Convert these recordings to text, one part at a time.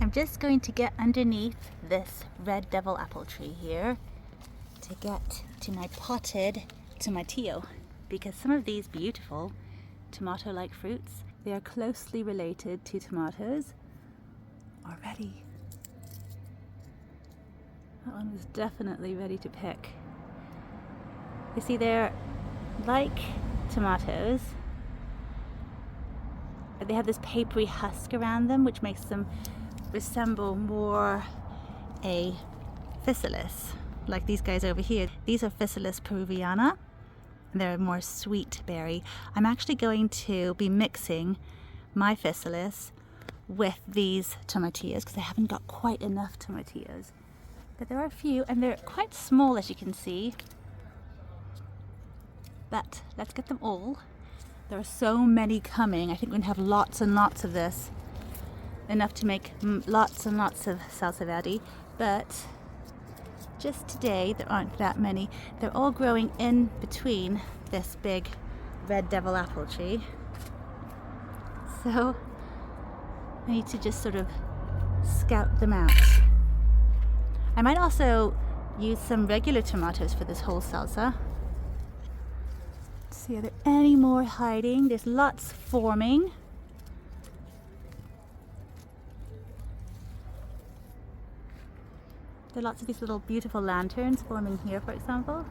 I'm just going to get underneath this red devil apple tree here to get to my potted tomatillo, because some of these beautiful tomato-like fruits, they are closely related to tomatoes already. That one was definitely ready to pick. You see, they're like tomatoes, but they have this papery husk around them, which makes them resemble more a physalis, like these guys over here. These are Physalis peruviana, and they're a more sweet berry. I'm actually going to be mixing my physalis with these tomatillos because I haven't got quite enough tomatillos. But there are a few, and they're quite small, as you can see. But let's get them all. There are so many coming. I think we're going to have lots and lots of this. Enough to make lots and lots of salsa verde. But just today, there aren't that many. They're all growing in between this big red devil apple tree. So I need to just sort of scout them out. I might also use some regular tomatoes for this whole salsa. Let's see, are there any more hiding? There's lots forming. There are lots of these little beautiful lanterns forming here, for example.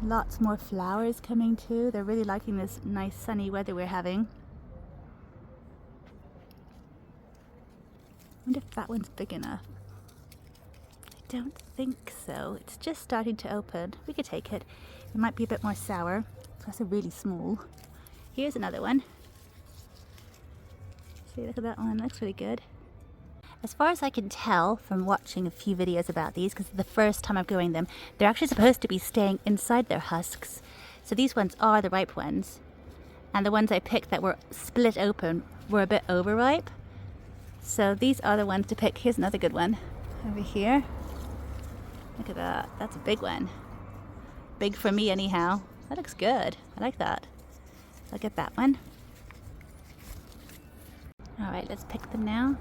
Lots more flowers coming too. They're really liking this nice sunny weather we're having. I wonder if that one's big enough. I don't think so. It's just starting to open. We could take it. It might be a bit more sour. That's a really small. Here's another one. See, look at that one. Looks really good. As far as I can tell from watching a few videos about these, because the first time I'm growing them, they're actually supposed to be staying inside their husks. So these ones are the ripe ones. And the ones I picked that were split open were a bit overripe. So these are the ones to pick. Here's another good one over here. Look at that. That's a big one. Big for me anyhow. That looks good. I like that. I'll get that one. Alright, let's pick them now.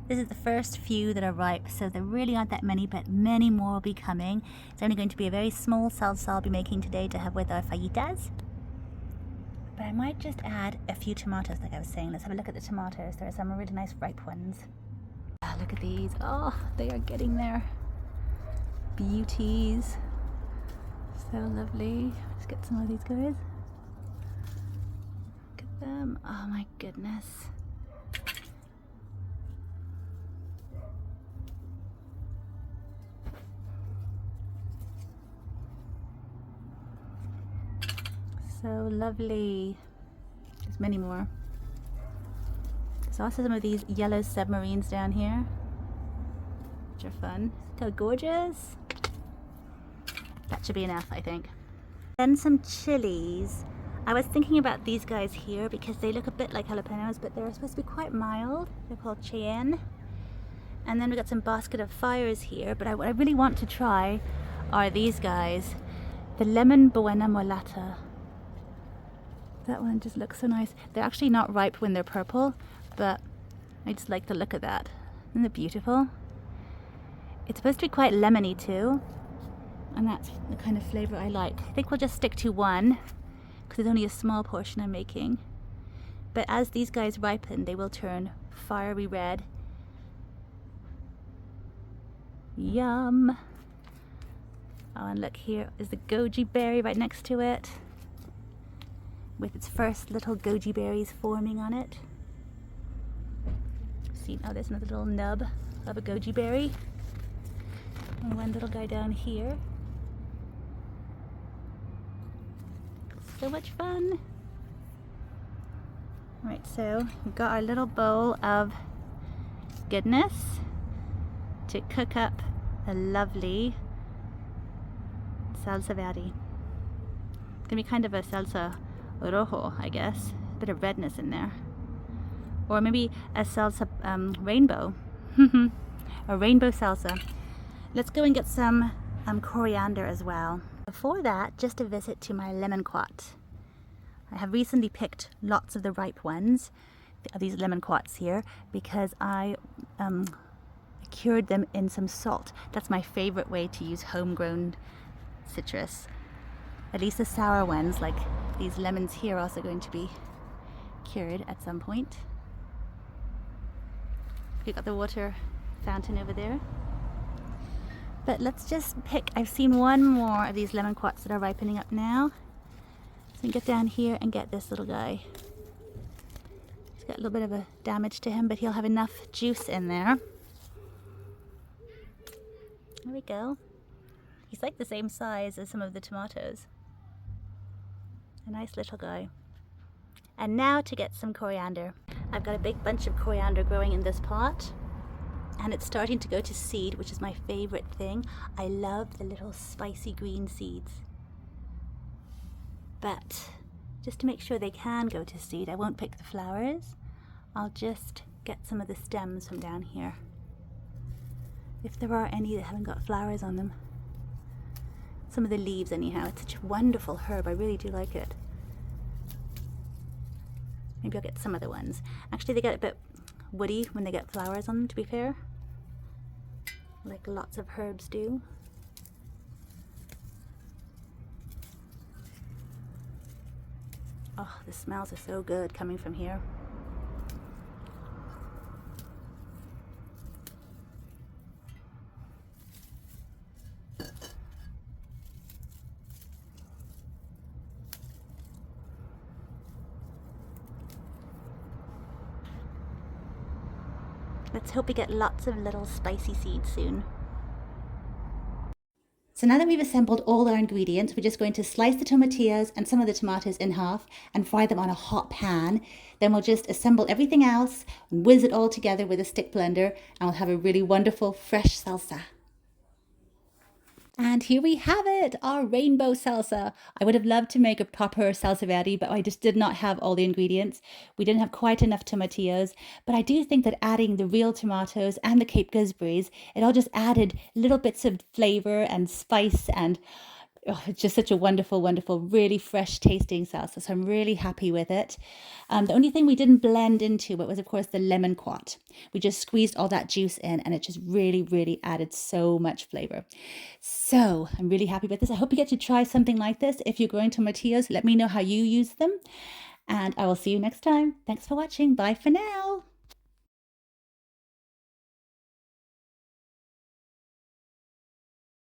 This is the first few that are ripe, so there really aren't that many, but many more will be coming. It's only going to be a very small salsa I'll be making today to have with our fajitas. But I might just add a few tomatoes, like I was saying. Let's have a look at the tomatoes. There are some really nice ripe ones. Look at these. Oh, they are getting there. Beauties. So lovely. Let's get some of these guys. Look at them. Oh my goodness. So lovely. There's many more. There's also some of these yellow submarines down here, which are fun. Look how gorgeous. That should be enough, I think. Then some chilies. I was thinking about these guys here because they look a bit like jalapenos, but they're supposed to be quite mild. They're called Cheyenne. And then we've got some basket of fires here, but what I really want to try are these guys. The lemon buena molata. That one just looks so nice. They're actually not ripe when they're purple, but I just like the look of that. Isn't it beautiful? It's supposed to be quite lemony too, and that's the kind of flavor I like. I think we'll just stick to one because it's only a small portion I'm making. But as these guys ripen, they will turn fiery red. Yum! Oh, and look, here is the goji berry right next to it, with its first little goji berries forming on it. See, oh, there's another little nub of a goji berry. And one little guy down here. So much fun. Right, so we've got our little bowl of goodness to cook up a lovely salsa verde. It's gonna be kind of a salsa rojo, I guess. A bit of redness in there. Or maybe a salsa rainbow. A rainbow salsa. Let's go and get some coriander as well. Before that, just a visit to my lemon quat. I have recently picked lots of the ripe ones, these lemon quarts here, because I cured them in some salt. That's my favorite way to use homegrown citrus. At least the sour ones, like these lemons here, are also going to be cured at some point. We've got the water fountain over there. But let's just pick, I've seen one more of these lemon quarts that are ripening up now. So we can get down here and get this little guy. He's got a little bit of a damage to him, but he'll have enough juice in there. There we go. He's like the same size as some of the tomatoes. A nice little guy. And now to get some coriander. I've got a big bunch of coriander growing in this pot, and it's starting to go to seed, which is my favorite thing. I love the little spicy green seeds. But just to make sure they can go to seed, I won't pick the flowers. I'll just get some of the stems from down here, if there are any that haven't got flowers on them. Some of the leaves anyhow. It's such a wonderful herb. I really do like it. Maybe I'll get some other ones. Actually, they get a bit woody when they get flowers on them, to be fair. Like lots of herbs do. Oh, the smells are so good coming from here. Let's hope we get lots of little spicy seeds soon. So now that we've assembled all our ingredients, we're just going to slice the tomatillos and some of the tomatoes in half and fry them on a hot pan. Then we'll just assemble everything else, whiz it all together with a stick blender, and we'll have a really wonderful fresh salsa. And here we have it, our rainbow salsa. I would have loved to make a proper salsa verde, but I just did not have all the ingredients. We didn't have quite enough tomatillos, but I do think that adding the real tomatoes and the Cape Gooseberries, it all just added little bits of flavor and spice, and it's just such a wonderful, wonderful, really fresh tasting salsa. So I'm really happy with it. The only thing we didn't blend into it was, of course, the lemon quat. We just squeezed all that juice in, and it just really, really added so much flavor. So I'm really happy with this. I hope you get to try something like this. If you're growing tomatillos, let me know how you use them. And I will see you next time. Thanks for watching. Bye for now.